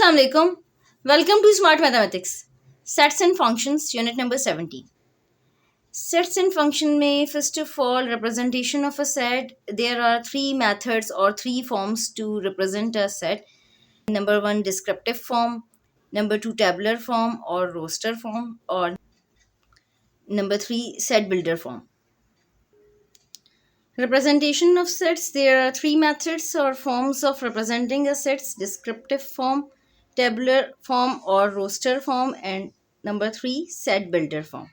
Assalamu alaikum. Welcome to Smart Mathematics. Sets and functions, unit number 70. Sets and function में first of all representation of a set. There are three methods or three forms to represent a set. Number one, descriptive form. Number two, tabular form or roster form. Or number three, set builder form. Representation of sets. There are three methods or forms of representing a set's descriptive form, tabular form or roster form, and number three, set builder form.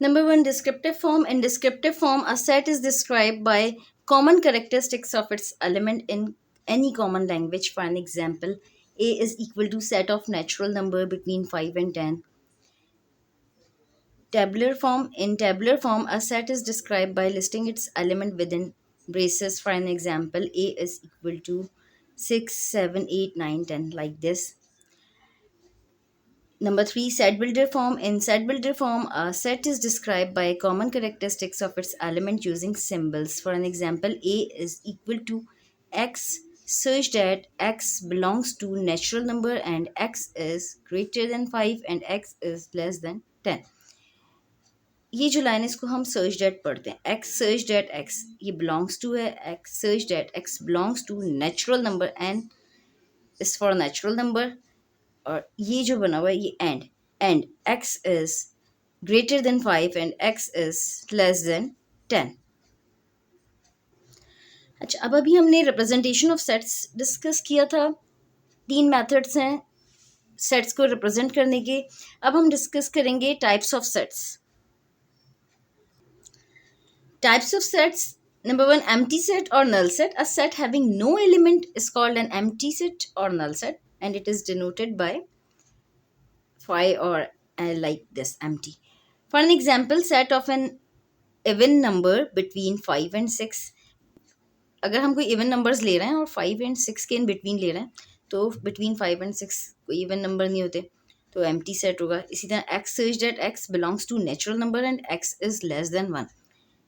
Number one, descriptive form. In descriptive form, a set is described by common characteristics of its element in any common language. For an example, A is equal to set of natural number between 5 and 10. Tabular form. In tabular form, a set is described by listing its element within braces. For an example, A is equal to 6, 7, 8, 9, 10, like this. Number three, set builder form. In set builder form, a set is described by common characteristics of its element using symbols. For an example, A is equal to X such that X belongs to natural number and X is greater than 5 and X is less than 10. ये जो line है इसको हम search that पढ़ते हैं. X सर्च that x ये belongs to है. एक्स सर्च that x belongs to natural number n is for natural number. और ये जो बना हुआ है ये and x is greater than 5 and x is less than 10. अच्छा, अब अभी हमने रिप्रेजेंटेशन ऑफ सेट्स डिस्कस किया था. तीन मेथड्स हैं सेट्स को रिप्रेजेंट करने के. अब हम डिस्कस करेंगे types of sets. Types of sets. Number one, empty set or null set. A set having no element is called an empty set or null set, and it is denoted by phi or like this, empty. For an example, set of an even number between 5 and 6. अगर हम कोई even numbers ले रहे हैं और 5 and 6 के in between ले रहे हैं तो बिटवीन 5 and 6 कोई इवन नंबर नहीं होते तो एम्प्टी सेट होगा. इसी तरह x such that x belongs to natural number and x is less than 1.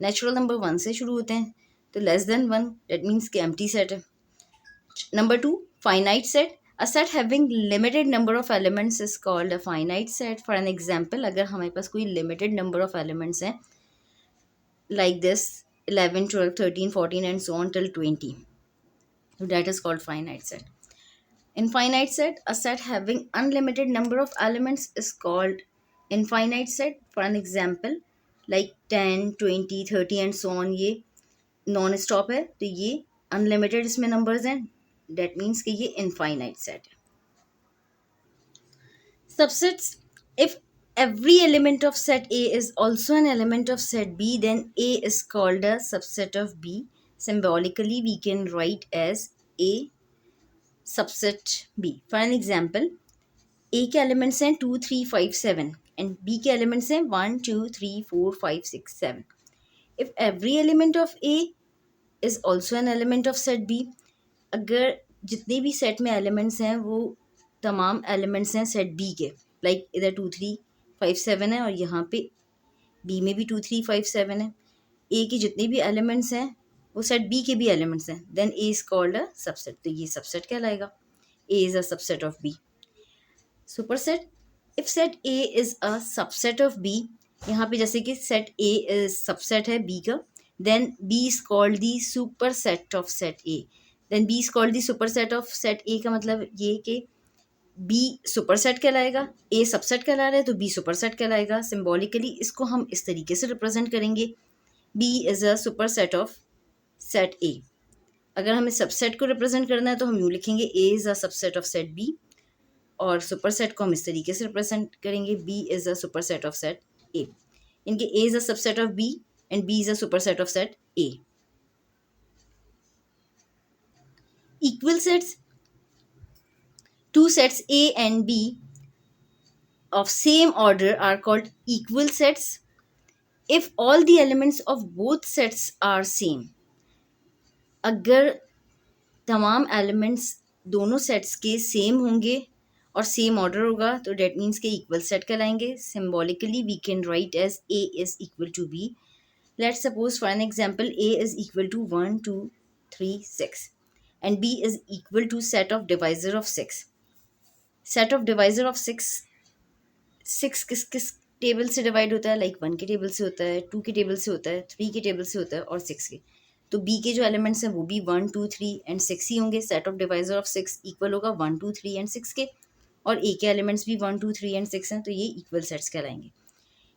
Natural number 1 से शुरू होते हैं तो लेस देन 1 दैट मीन्स कि एम्प्टी सेट है. Number 2, finite set. A set having limited number of elements is called a finite set. For an example, अगर हमारे पास कोई लिमिटेड नंबर ऑफ एलिमेंट्स हैं like this 11, 12, 13, 14 and so on till 20, so that is called finite set. In finite set, a set having unlimited number of elements is called infinite set. For an example, like 10, 20, 30 and so on, ये non stop है तो ये unlimited इसमें numbers हैं. Date means कि ये infinite set है. Subsets. If every element of set A is also an element of set B, then A is called a subset of B. Symbolically, we can write as A subset B. For an example, A के elements हैं 2, 3, 5, 7 and B के elements हैं 1, 2, 3, 4, 5, 6, 7. If every element of A is also an element of set B, अगर जितने भी set में elements हैं वो तमाम एलिमेंट्स हैं सेट B के, लाइक इधर 2, 3, 5, 7 है और यहाँ पे B में भी 2, 3, 5, 7 है. A के जितने भी एलिमेंट्स हैं वो सेट B के भी एलिमेंट्स हैं. Then A is called a subset. तो ये सबसेट कहलाएगा. A is a subset of B. Superset. If set A is a subset of B, यहाँ पे जैसे कि सेट A इज सबसेट है B का, then B is called the superset of set A. Then B is called the superset of set A का मतलब ये कि B सुपरसेट कहलाएगा, A सबसेट कहला रहा है तो B सुपरसेट कहलाएगा. सिम्बॉलिकली इसको हम इस तरीके से रिप्रेजेंट करेंगे, B is a superset of set A. अगर हमें सबसेट को रिप्रेजेंट करना है तो हम यूँ लिखेंगे A is a subset of set B, और सुपरसेट को हम इस तरीके से रिप्रेजेंट करेंगे B is a superset of set A. इनके A is a subset of B and B is a superset of set A. Equal sets. Two sets A and B of same order are called equal sets if all the elements of both sets are same. अगर तमाम elements दोनों sets के same होंगे और same order होगा तो that means के equal set कहलाएंगे. Symbolically we can write as A is equal to B. Let's suppose for an example A is equal to 1, 2, 3, 6 and B is equal to set of divisor of 6. Set of divisor of 6, 6 किस किस table से divide होता है? Like 1 के table से होता है, 2 के टेबल से होता है, 3 के टेबल से होता है और 6 के। तो बी के जो एलिमेंट्स हैं वो भी 1 2 3 एंड 6 ही होंगे। Set of divisor of 6 equal होगा 1 2 3 एंड 6 के, और ए के एलिमेंट्स भी 1 2 3 एंड 6 हैं, तो ये इक्वल सेट्स कहलाएंगे।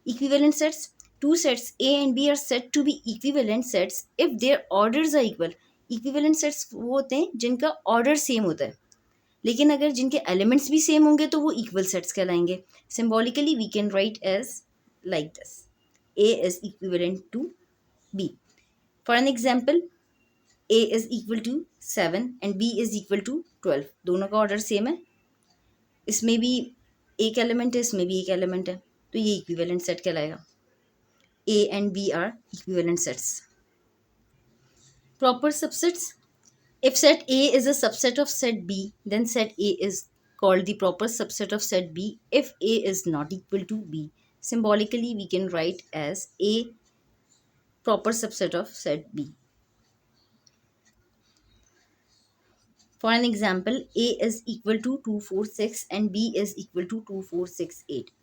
Equivalent sets, two sets A and B are said to be equivalent sets if their orders are equal. Equivalent sets वो होते हैं जिनका ऑर्डर सेम होता है, लेकिन अगर जिनके एलिमेंट्स भी सेम होंगे तो वो इक्वल सेट्स कहलाएंगे। Symbolically we can write as like this, A is equivalent to B. For an example, A is equal to 7 and B is equal to 12, दोनों का ऑर्डर सेम है, इसमें भी एक एलिमेंट है, इसमें भी एक एलिमेंट है, तो ये इक्विवेलेंट सेट कहलाएगा। A and B are equivalent sets. Proper subsets, if set A is a subset of set B, then set A is called the proper subset of set B if A is not equal to B. Symbolically, we can write as A proper subset of set B. For an example, A is equal to 2 4 6 and B is equal to 2 4 6 8.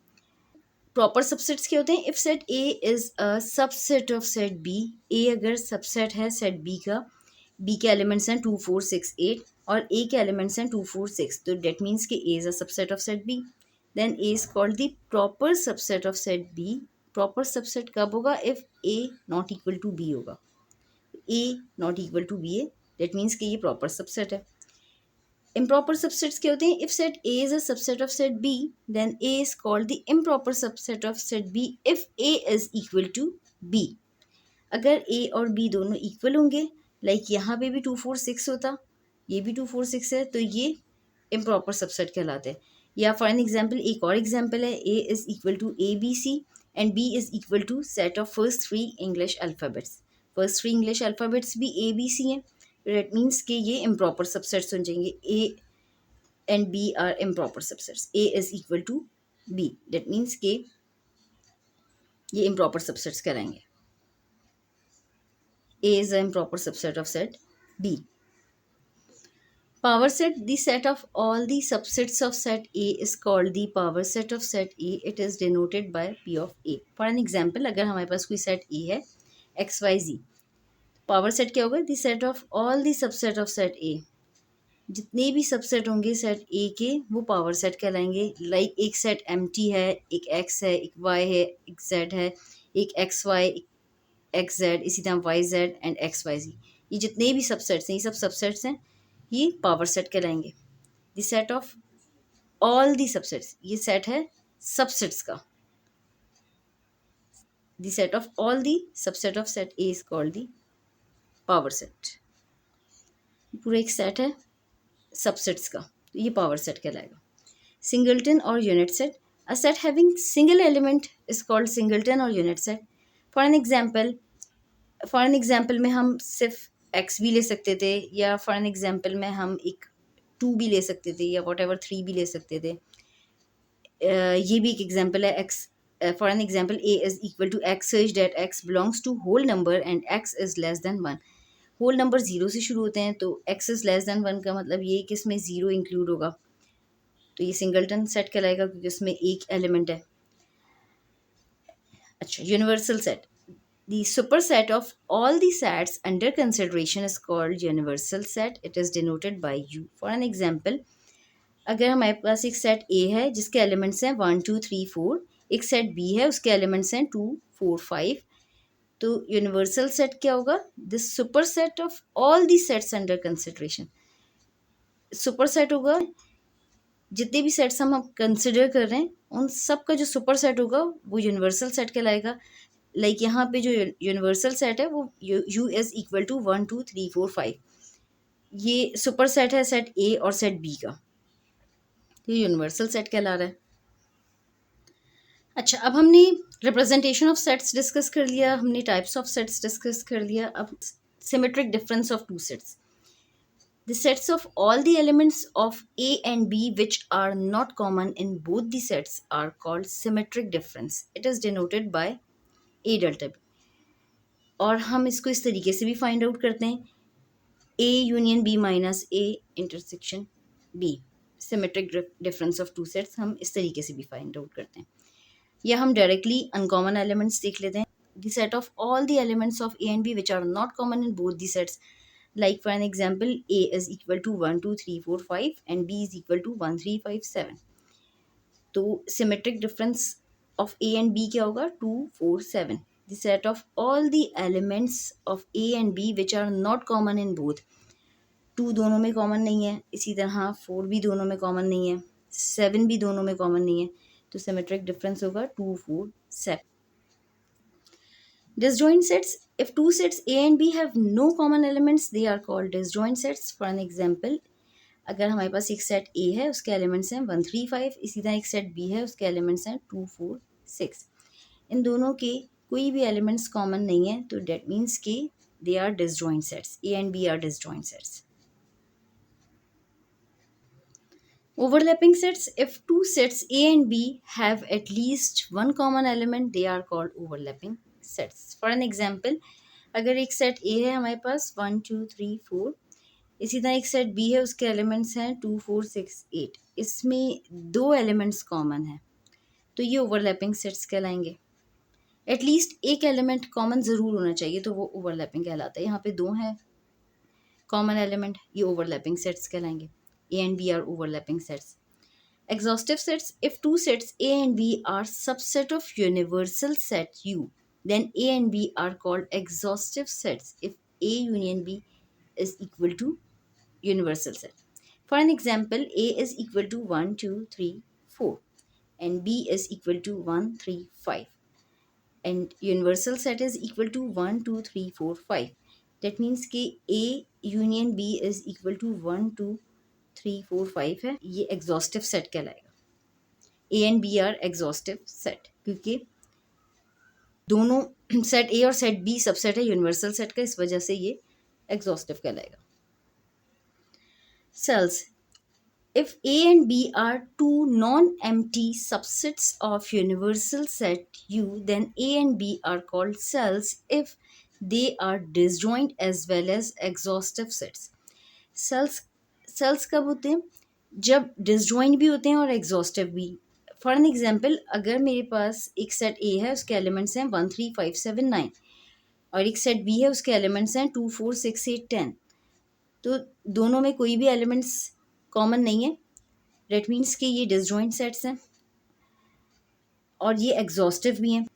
Proper subsets क्या होते हैं? If set A is a subset of set B, A अगर subset है set B का, B के elements हैं 2 4 6 8 और ए के एलिमेंट्स हैं 2 4 6, तो डेट मीन्स कि A is a subset of set B, then A is called the proper subset of set B. Proper subset कब होगा? If A not equal to B होगा। A not equal to B है, that means कि ये proper subset है। Improper subsets क्या होते हैं? If set A is a subset of set B, then A is called the improper subset of set B if A is equal to B. अगर A और B दोनों equal होंगे, like यहाँ पे भी 2 4 6 होता, ये भी 2 4 6 है, तो ये इम्प्रॉपर सबसेट कहलाते हैं। या फॉर एन एग्जाम्पल, एक और एग्जाम्पल है, A is equal to A B C and B is equal to set of first 3 English alphabets. First 3 English alphabets भी ए बी सी हैं, दैट मीन्स कि ये इम्प्रॉपर सबसेट्स हो जाएंगे। A and B are improper subsets. A is equal to B, that means के ये improper subsets कहलाएंगे। A is an improper subset of set B. Power set, the set of all the subsets of set A is called the power set of set A. It is denoted by P of A. For an example, अगर हमारे पास कोई set A है x y z, power set क्या होगा? the set of all the subset of set A. जितने भी subset होंगे सेट ए के वो पावर सेट कहलाएंगे। लाइक एक सेट एम्प्टी है, एक एक्स है, एक वाई है, एक जेड है, एक एक्स वाई, एक्स जेड, इसी तरह Y Z and X Y Z, ये जितने भी सबसेट्स हैं, ये सब सबसेट्स हैं, ये पावर सेट कहलाएंगे। The set of all the subsets, ये सेट है सबसेट्स का। The set of all the subset of set A is called the power set. पूरा एक सेट है सबसेट्स का, तो ये पावर सेट कहलाएगा। Singleton or unit set, a set having single element is called singleton or unit set. For an example में हम सिर्फ एक्स भी ले सकते थे, या फॉर एन एग्जाम्पल में हम एक 2 भी ले सकते थे, या वॉट एवर 3 भी ले सकते थे। ये भी एक एग्जाम्पल है। X, for an example, A is equal to x such that x belongs to whole number and x is less than 1। Whole number 0 से शुरू होते हैं, तो एक्स इज लेस देन 1 का मतलब ये कि इसमें 0 इंक्लूड होगा, तो ये सिंगलटन सेट कहलाएगा क्योंकि उसमें एक एलिमेंट है। अच्छा, universal set, the superset of all the sets under consideration is called universal set. It is denoted by U. For an example, अगर हमारे पास एक सेट A है जिसके एलिमेंट्स हैं 1 2 3 4, एक सेट B है उसके एलिमेंट्स हैं 2 4 5, तो यूनिवर्सल सेट क्या होगा? The super set of all the sets under consideration. Super set होगा जितने भी सेट्स हम कंसिडर कर रहे हैं उन सब का जो सुपर सेट होगा वो यूनिवर्सल सेट कहलाएगा। लाइक यहाँ पे जो यूनिवर्सल सेट है वो U इज इक्वल टू 1 2 3 4 5, ये सुपर सेट है सेट ए और सेट बी का, ये यूनिवर्सल सेट कहला रहा है। अच्छा, अब हमने रिप्रेजेंटेशन ऑफ सेट्स डिस्कस कर लिया, हमने टाइप्स ऑफ सेट्स डिस्कस कर लिया। अब symmetric difference of two sets. The sets of all the elements of A and B which are not common in both the sets are called symmetric difference. It is denoted by A delta B. और हम इसको इस तरीके से भी find out करते हैं, A union B minus A intersection B, symmetric difference of two sets हम इस तरीके से भी फाइंड आउट करते हैं। या हम डायरेक्टली अनकॉमन एलिमेंट्स देख लेते हैं। The set of all the elements of A and B which are not common in both the sets, like for an example A is equal to 1 2 3 4 5 and B is equal to 1 3 5 7। तो symmetric difference of A and B क्या होगा, 2 4 7। The set of all the elements of A and B which are not common in both, 2 दोनों में common नहीं है, इसी तरह 4 भी दोनों में कॉमन नहीं है, 7 भी दोनों में कॉमन नहीं है, तो सिमेट्रिक डिफरेंस होगा 2 4 7। Disjoint sets. If two sets A and B have no common elements, they are called disjoint sets. For an example, अगर हमारे पास एक सेट A है, उसके एलिमेंट्स हैं 1 3 5, इसी तरह एक सेट B है, उसके एलिमेंट्स हैं 2 4 6। इन दोनों के कोई भी एलिमेंट्स कॉमन नहीं है, तो डेट मीन्स कि they are disjoint sets. A and B are disjoint sets. Overlapping sets. If two sets A and B have at least one common element, they are called overlapping sets. For an example, अगर एक set A है हमारे पास 1 2 3 4, इसी तरह एक set B है, उसके elements हैं 2 4 6 8, इसमें दो एलिमेंट्स कॉमन हैं, तो ये ओवरलैपिंग सेट्स कहलाएंगे। एटलीस्ट एक एलिमेंट कॉमन ज़रूर होना चाहिए, तो वो ओवरलैपिंग कहलाता है। यहाँ पे दो हैं कॉमन एलिमेंट, ये ओवरलैपिंग सेट्स कहलाएंगे। A and B are overlapping sets. Exhaustive sets. If two sets A and B are subset of universal set U, then A and B are called exhaustive sets if A union B is equal to universal set. For an example, A is equal to 1 2 3 4 and B is equal to 1 3 5 and universal set is equal to 1 2 3 4 5. That means कि A union B is equal to 1 2 3 4 5 है, ये exhaustive set कहलाएगा। A and B are exhaustive set, क्योंकि दोनों set A और set B subset है universal set का, इस वजह से ये एग्जॉस्टिव कहलाएगा। Cells. If A and B are two non-empty subsets of universal set U, then A and B are called cells if they are disjoint as well as exhaustive sets. Cells cells कब होते हैं, जब disjoint भी होते हैं और exhaustive भी। For an example, अगर मेरे पास एक सेट ए है, उसके एलिमेंट्स हैं 1 3 5 7 9 और एक सेट बी है, उसके एलिमेंट्स हैं 2 4 6 8 10, तो दोनों में कोई भी एलिमेंट्स कॉमन नहीं है, डेट मीन्स कि ये डिसजॉइंट सेट्स हैं और ये एग्जॉस्टिव भी हैं,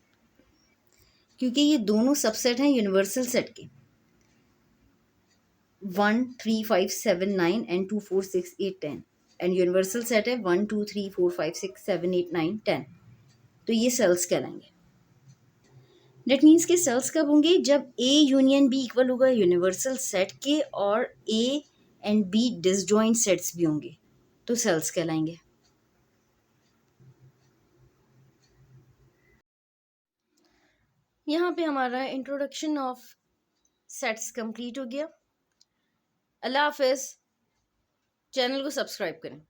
क्योंकि ये दोनों सबसेट हैं यूनिवर्सल सेट के 1 3 5 7 9 and 2 4 6 8 10 एंड यूनिवर्सल सेट है 1 2 3 4 5 6 7 8 9 10, तो ये सेल्स कहलाएंगे। डेट मीन्स के सेल्स कब होंगे, जब ए यूनियन बी इक्वल होगा यूनिवर्सल सेट के और A and B disjoint sets भी होंगे, तो सेल्स कहलाएंगे। यहाँ पे हमारा इंट्रोडक्शन ऑफ सेट्स कंप्लीट हो गया। अल्लाह हाफिज़। चैनल को सब्सक्राइब करें।